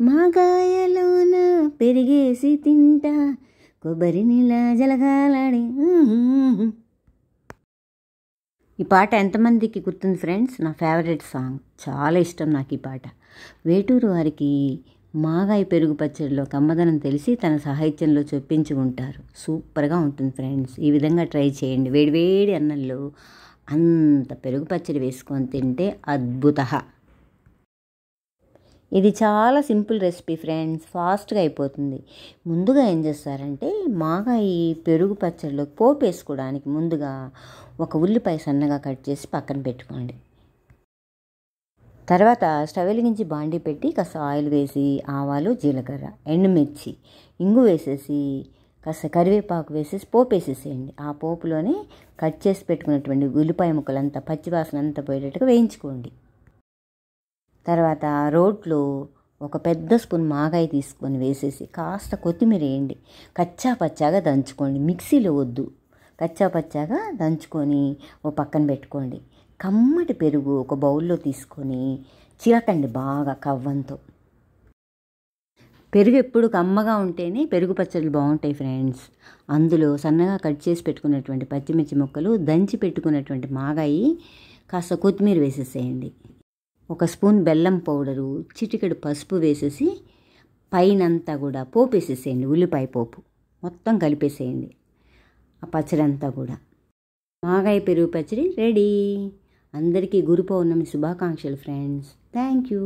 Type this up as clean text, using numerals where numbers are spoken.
మాగాయలోన పెరిగేసి తింటా కొబ్బరి నీళ్ళ జలగాలాడి. ఈ పాట ఎంతమందికి గుర్తుంది ఫ్రెండ్స్? నా ఫేవరెట్ సాంగ్, చాలా ఇష్టం నాకు ఈ పాట. వేటూరు వారికి మాగాయ పెరుగు పచ్చడిలో కమ్మదనం తెలిసి తన సాహిత్యంలో చొప్పించి ఉంటారు. సూపర్గా ఉంటుంది ఫ్రెండ్స్. ఈ విధంగా ట్రై చేయండి. వేడివేడి అన్నంలో అంత పెరుగు పచ్చడి వేసుకొని తింటే అద్భుత. ఇది చాలా సింపుల్ రెసిపీ ఫ్రెండ్స్, ఫాస్ట్గా అయిపోతుంది. ముందుగా ఏం చేస్తారంటే మాగాయ పెరుగు పచ్చడిలో పోపు వేసుకోవడానికి ముందుగా ఒక ఉల్లిపాయ సన్నగా కట్ చేసి పక్కన పెట్టుకోండి. తర్వాత స్టవ్ వెలిగించి బాండీ పెట్టి కాస్త ఆయిల్ వేసి ఆవాలు, జీలకర్ర, ఎండుమిర్చి, ఇంగు వేసేసి కాస్త కరివేపాకు వేసేసి పోపు వేసేసేయండి. ఆ పోపులోనే కట్ చేసి పెట్టుకున్నటువంటి ఉల్లిపాయ ముక్కలంతా పచ్చివాసన అంతా పోయేటట్టుగా వేయించుకోండి. తర్వాత రోట్లో ఒక పెద్ద స్పూన్ మాగాయ తీసుకొని వేసేసి కాస్త కొత్తిమీర వేయండి. కచ్చా పచ్చాగా దంచుకోండి, మిక్సీలో వద్దు, కచ్చా పచ్చాగా దంచుకొని ఓ పక్కన పెట్టుకోండి. కమ్మటి పెరుగు ఒక బౌల్లో తీసుకొని చిలకండి బాగా కవ్వంతో. పెరుగు ఎప్పుడు కమ్మగా ఉంటేనే పెరుగు పచ్చళ్ళు బాగుంటాయి ఫ్రెండ్స్. అందులో సన్నగా కట్ చేసి పెట్టుకున్నటువంటి పచ్చిమిర్చి ముక్కలు, దంచి పెట్టుకున్నటువంటి మాగాయి, కాస్త కొత్తిమీర వేసేసేయండి. ఒక స్పూన్ బెల్లం పౌడరు, చిటికెడు పసుపు వేసేసి పైనంతా కూడా పోపు వేసేసేయండి. ఉల్లిపాయ పోపు మొత్తం కలిపేసేయండి ఆ పచ్చడి అంతా కూడా. మాగాయ పెరుగు పచ్చడి రెడీ. అందరికీ గురు పౌర్ణమి శుభాకాంక్షలు ఫ్రెండ్స్. Thank you.